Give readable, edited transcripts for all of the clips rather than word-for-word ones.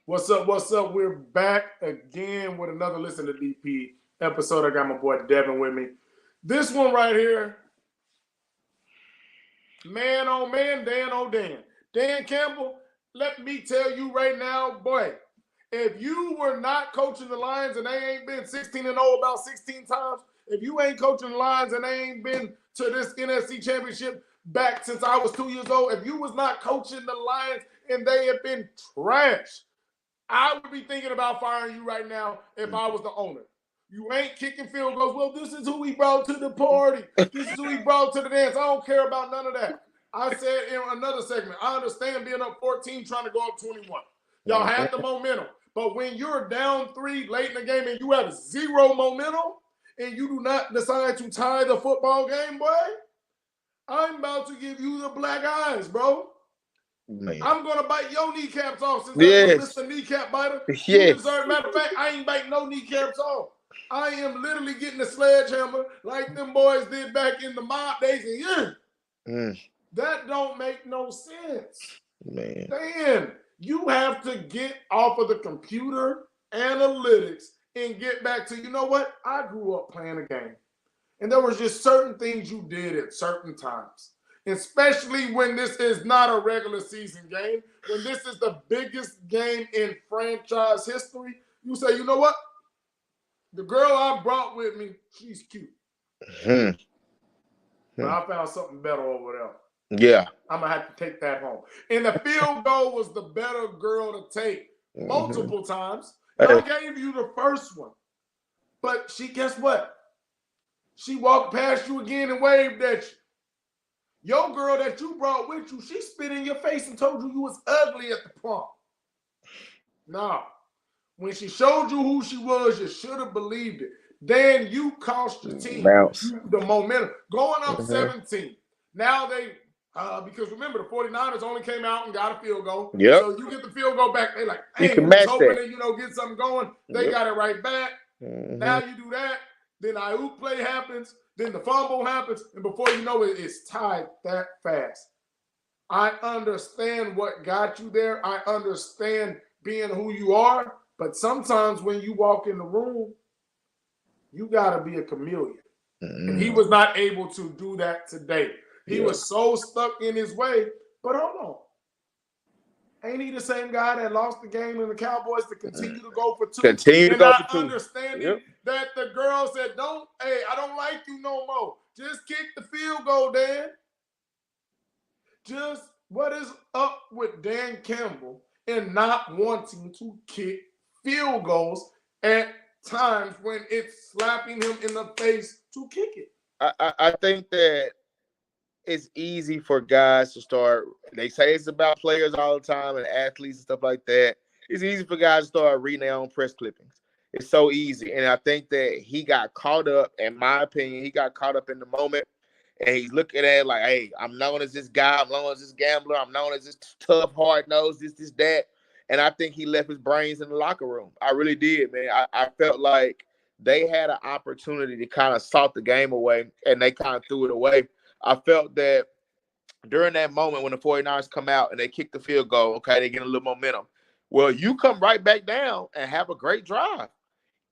What's up? What's up? We're back again with another Listen to DP episode. I got my boy Devin with me. This one right here, man oh man, Dan oh Dan. Dan Campbell, let me tell you right now, boy, if you were not coaching the Lions and they ain't been 16-0 about 16 times, if you ain't coaching the Lions and they ain't been to this NFC Championship back since I was 2 years old, if you was not coaching the Lions and they have been trash, I would be thinking about firing you right now if I was the owner. You ain't kicking field goals. Well, this is who we brought to the party. This is who we brought to the dance. I don't care about none of that. I said in another segment, I understand being up 14, trying to go up 21. Y'all had the momentum. But when you're down 3 late in the game and you have 0 momentum and you do not decide to tie the football game, boy, I'm about to give you the black eyes, bro. Man. I'm going to bite your kneecaps off since that's Mr. Kneecap Biter. Yes. Matter of fact, I ain't biting no kneecaps off. I am literally getting a sledgehammer like them boys did back in the mob days. And that don't make no sense. Man. Dan, you have to get off of the computer analytics and get back to, you know what? I grew up playing a game. And there was just certain things you did at certain times. Especially when this is not a regular season game, when this is the biggest game in franchise history, you say, you know what? The girl I brought with me, she's cute. But I found something better over there. Yeah. I'm going to have to take that home. And the field goal was the better girl to take multiple times. I gave you the first one. But guess what? She walked past you again and waved at you. Your girl that you brought with you, she spit in your face and told you was ugly at the prom. No. When she showed you who she was, you should have believed it. Then you cost your team the momentum. Going up 17. Now they, because remember, the 49ers only came out and got a field goal. Yep. So you get the field goal back. They like, hey, you was hoping to, get something going. They got it right back. Now you do that. Then the oop play happens. Then the fumble happens, and before you know it, it's tied that fast. I understand what got you there. I understand being who you are, but sometimes when you walk in the room, you got to be a chameleon. And he was not able to do that today. He was so stuck in his way, but hold on. Ain't he the same guy that lost the game in the Cowboys to continue to go for 2? Continue to go for 2. Understanding that the girl said, I don't like you no more. Just kick the field goal, Dan. Just what is up with Dan Campbell and not wanting to kick field goals at times when it's slapping him in the face to kick it? I think that it's easy for guys to start. They say it's about players all the time and athletes and stuff like that. It's easy for guys to start reading their own press clippings. It's so easy. And I think that he got caught up, in my opinion, he got caught up in the moment. And he's looking at it like, hey, I'm known as this guy. I'm known as this gambler. I'm known as this tough, hard-nosed, this, that. And I think he left his brains in the locker room. I really did, man. I felt like they had an opportunity to kind of salt the game away, and they kind of threw it away. I felt that during that moment when the 49ers come out and they kick the field goal, okay, they get a little momentum. Well, you come right back down and have a great drive.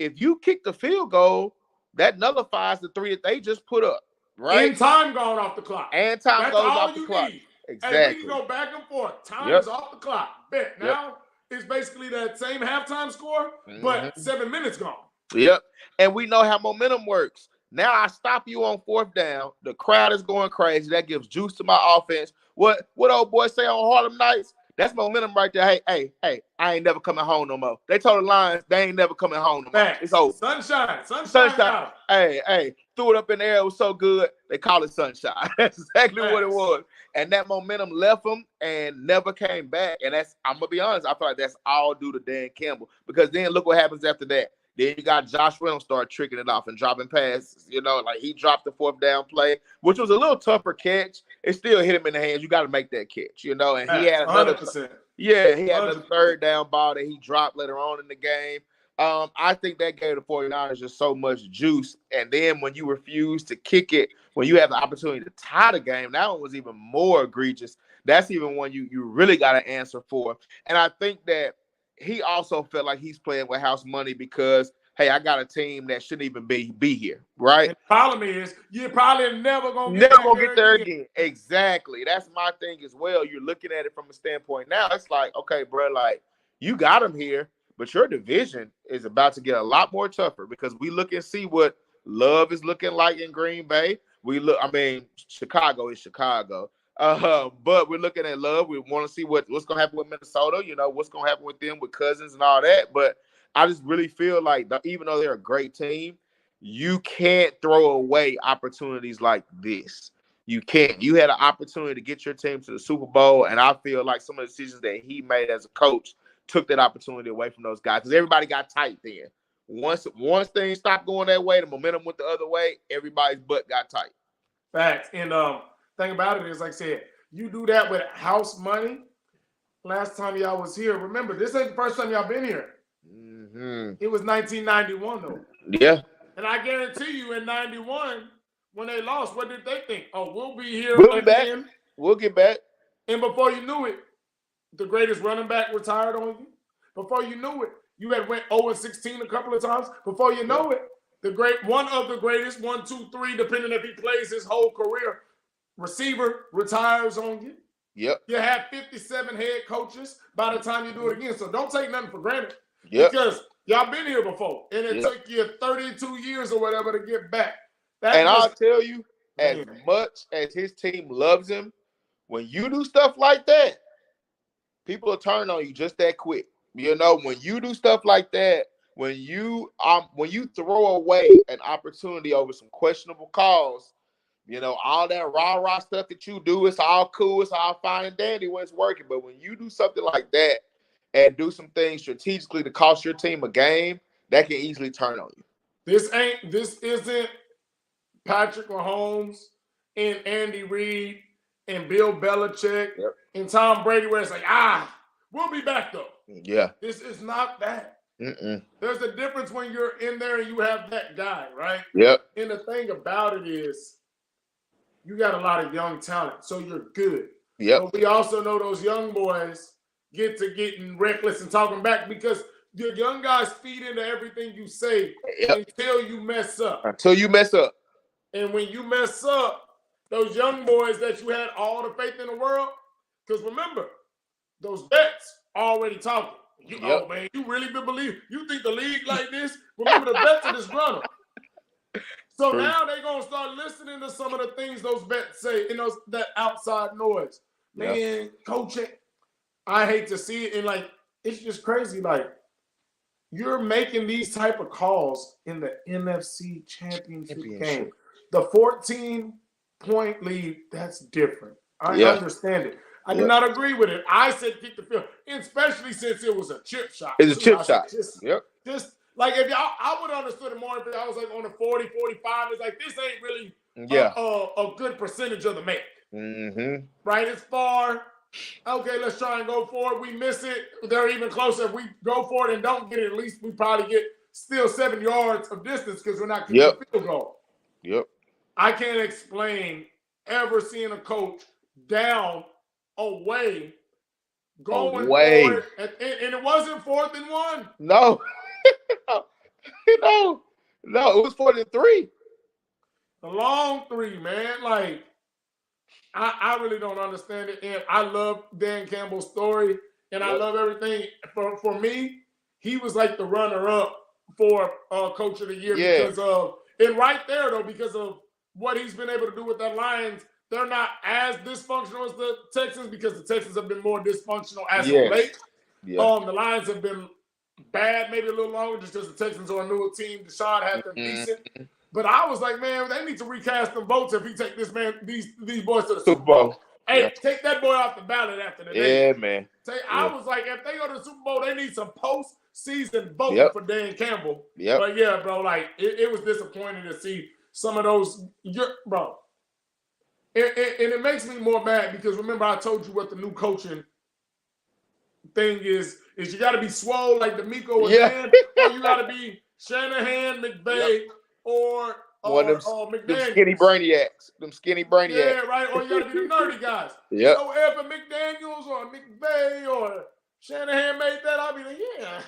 If you kick the field goal, that nullifies the 3 that they just put up, right? And time gone off the clock. And time goes off the clock. Exactly. And we can go back and forth. Time is off the clock. Bet. Now it's basically that same halftime score, but 7 minutes gone. Yep. And we know how momentum works. Now I stop you on 4th down. The crowd is going crazy. That gives juice to my offense. What old boy say on Harlem Nights? That's momentum right there. Hey, I ain't never coming home no more. They told the Lions they ain't never coming home no more. It's over. Sunshine. Hey, threw it up in the air. It was so good. They call it sunshine. That's exactly what it was. And that momentum left them and never came back. And I'm going to be honest, I feel like that's all due to Dan Campbell. Because then look what happens after that. Then you got Josh Reynolds start tricking it off and dropping passes. Like he dropped the 4th down play, which was a little tougher catch. It still hit him in the hands. You got to make that catch, and he had another 100%. Yeah, he had another 3rd down ball that he dropped later on in the game. I think that gave the 49ers just so much juice. And then when you refuse to kick it, when you have the opportunity to tie the game, that one was even more egregious. That's even one you really got to answer for. And I think that he also felt like he's playing with house money because, hey, I got a team that shouldn't even be here, right? And the problem is, you're probably never gonna get there again. Exactly. That's my thing as well. You're looking at it from a standpoint now. It's like, okay, bro, like you got him here, but your division is about to get a lot more tougher because we look and see what Love is looking like in Green Bay. Chicago is Chicago. But we're looking at Love. We want to see what's going to happen with Minnesota, what's going to happen with them, with Cousins and all that. But I just really feel like even though they're a great team, you can't throw away opportunities like this. You can't. You had an opportunity to get your team to the Super Bowl, and I feel like some of the decisions that he made as a coach took that opportunity away from those guys because everybody got tight then. Once things stopped going that way, the momentum went the other way, everybody's butt got tight. Facts. And thing about it is, like I said, you do that with house money. Last time y'all was here, remember, this ain't the first time y'all been here. Mm-hmm. It was 1991, though. Yeah. And I guarantee you, in 91, when they lost, what did they think? Oh, we'll be here We'll be again. back. We'll get back. And before you knew it, the greatest running back retired on you. Before you knew it, you had went 0-16 a couple of times. Before you know it, one of the greatest, 1, 2, 3, depending if he plays his whole career, receiver retires on you. Yep. You have 57 head coaches by the time you do it again. So don't take nothing for granted. Yep. Because y'all been here before. And it took you 32 years or whatever to get back. I'll tell you, as much as his team loves him, when you do stuff like that, people will turn on you just that quick. When you do stuff like that, when you throw away an opportunity over some questionable calls, all that rah-rah stuff that you do, it's all cool, it's all fine and dandy when it's working. But when you do something like that and do some things strategically to cost your team a game, that can easily turn on you. This isn't Patrick Mahomes and Andy Reid and Bill Belichick and Tom Brady, where it's like, we'll be back though. Yeah. This is not that. Mm-mm. There's a difference when you're in there and you have that guy, right? Yep. And the thing about it is, you got a lot of young talent, so you're good. Yep. But we also know those young boys get to getting reckless and talking back because your young guys feed into everything you say until you mess up. And when you mess up, those young boys that you had all the faith in the world, because remember, those vets already talking. Oh, man, you really believe? You think the league like this? Remember, the vets are just running. So now they're going to start listening to some of the things those vets say in that outside noise. Man, coaching, I hate to see it. And, it's just crazy. You're making these type of calls in the NFC Championship game. The 14-point lead, that's different. I understand it. I do not agree with it. I said kick the field, especially since it was a chip shot. It's a chip shot. Just if y'all, I would have understood it more if I was on the 40, 45. It's like, this ain't really a good percentage of the make. Mm-hmm. Right? It's far. Okay, let's try and go for it. We miss it. They're even closer. If we go for it and don't get it, at least we probably get still 7 yards of distance because we're not kicking the field goal. Yep. I can't explain ever seeing a coach down away going forward. And it wasn't 4th and 1. No. No, it was 4th and 3. The long 3, man. I really don't understand it. And I love Dan Campbell's story. And I love everything. For me, he was like the runner-up for Coach of the Year because of, and right there, though, because of what he's been able to do with the Lions. They're not as dysfunctional as the Texans because the Texans have been more dysfunctional as of late. Yeah. The Lions have been bad maybe a little longer just because the Texans are a newer team. Deshaun had them decent. But I was like, man, they need to recast them votes if he take these boys to the Super Bowl. Hey, take that boy off the ballot after the day. Yeah, man. I was like, if they go to the Super Bowl, they need some post-season voting for Dan Campbell. Yep. But yeah, bro, it was disappointing to see some of those, bro. And it makes me more mad because remember I told you what the new coaching thing is you got to be swole like DeMeco and or you got to be Shanahan, McVay, or McDaniels. Them skinny brainiacs. Yeah, right. Or you got to be the nerdy guys. Yeah. So if a McDaniels or a McVay or Shanahan made that, I'll be like, yeah.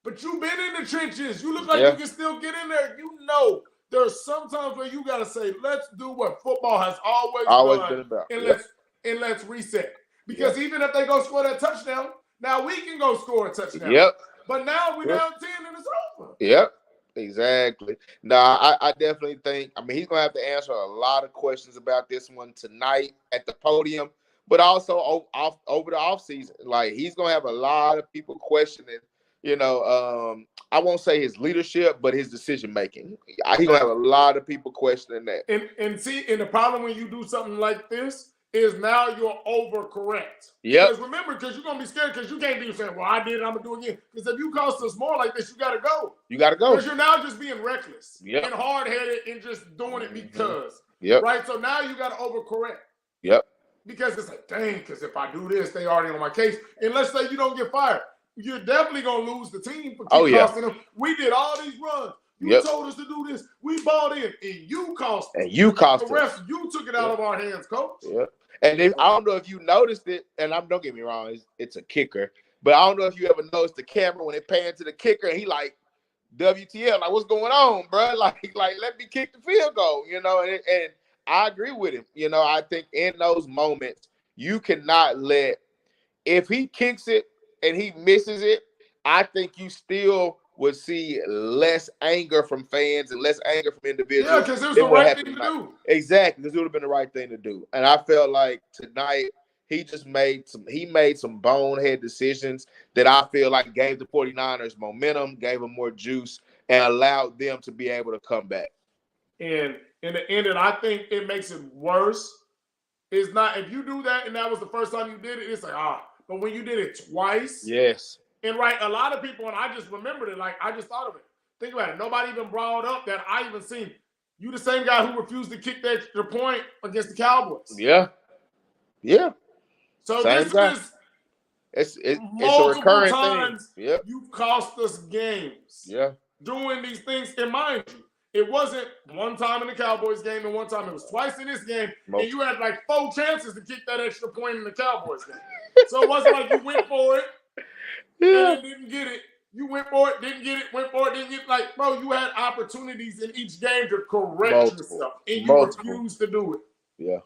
But you've been in the trenches. You look like Yeah. you can still get in there. You know, there's some times where you got to say, let's do what football has always been done, about. and Yep. let's reset. Because even if they go score that touchdown, now we can go score a touchdown. Yep. But now we're down 10 and it's over. Yep. Exactly. Nah, I definitely think, I mean, he's going to have to answer a lot of questions about this one tonight at the podium, but also over the offseason. Like, he's going to have a lot of people questioning, you know, I won't say his leadership, but his decision-making. He's going to have a lot of people questioning that. And the problem when you do something like this is now you're overcorrect. Yep. Because remember, because you're going to be scared because you can't be saying, well, I did it, I'm going to do it again. Because if you cost us more like this, you got to go. You got to go. Because you're now just being reckless Yep. and hard-headed and just doing it because. Yep. Right? So now you got to overcorrect. Yep. Because it's like, dang, because if I do this, they already on my case. And let's say you don't get fired. You're definitely going to lose the team for costing them. We did all these runs. You told us to do this. We bought in, and you cost us. And you cost the rest, you took it out of our hands, coach. Yep. And I don't know if you noticed it, and don't get me wrong, it's a kicker. But I don't know if you ever noticed the camera when it panned to the kicker, and he like, WTL, like, what's going on, bro? Like let me kick the field goal, you know? And I agree with him. You know, I think in those moments, you cannot let, if he kicks it and he misses it, I think you still would see less anger from fans and less anger from individuals. Yeah, because it was the right thing to do. Exactly, because it would have been the right thing to do. And I felt like tonight he just made some bonehead decisions that I feel like gave the 49ers momentum, gave them more juice, and allowed them to be able to come back. And in the end, and I think it makes it worse. It's not, if you do that and that was the first time you did it, it's like, but when you did it twice. Yes. And right, a lot of people, and I just remembered it, like I just thought of it. Think about it. Nobody even brought up that I even seen you the same guy who refused to kick that extra point against the Cowboys. Yeah. Yeah. So same this guy. is it's a recurring times thing. Yep. You've cost us games. Yeah. Doing these things. And mind you, it wasn't one time in the Cowboys game and one time. It was twice in this game. And you had like 4 chances to kick that extra point in the Cowboys game. So it wasn't like you went for it. Yeah. And didn't get it. You went for it, didn't get it, went for it, didn't get it. Like, bro, you had opportunities in each game to correct yourself, and you refused to do it. Yeah.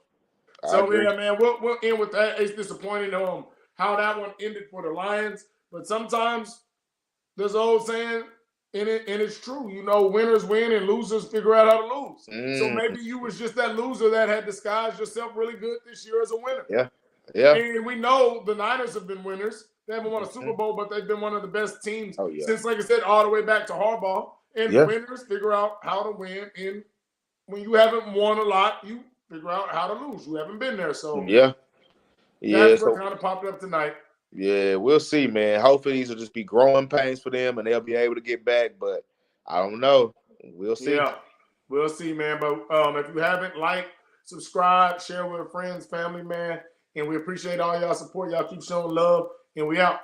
So, yeah, man, we'll end with that. It's disappointing how that one ended for the Lions. But sometimes there's an old saying, and it's true. You know, winners win and losers figure out how to lose. So maybe you was just that loser that had disguised yourself really good this year as a winner. Yeah. Yeah. And we know the Niners have been winners. They haven't won a Super Bowl, but they've been one of the best teams since, like I said, all the way back to Harbaugh. And winners figure out how to win. And when you haven't won a lot, you figure out how to lose. You haven't been there. So that's what kind of popped up tonight. Yeah, we'll see, man. Hopefully these will just be growing pains for them and they'll be able to get back. But I don't know. We'll see. Yeah, we'll see, man. But if you haven't, like, subscribe, share with friends, family, man. And we appreciate all y'all support. Y'all keep showing love. And we out.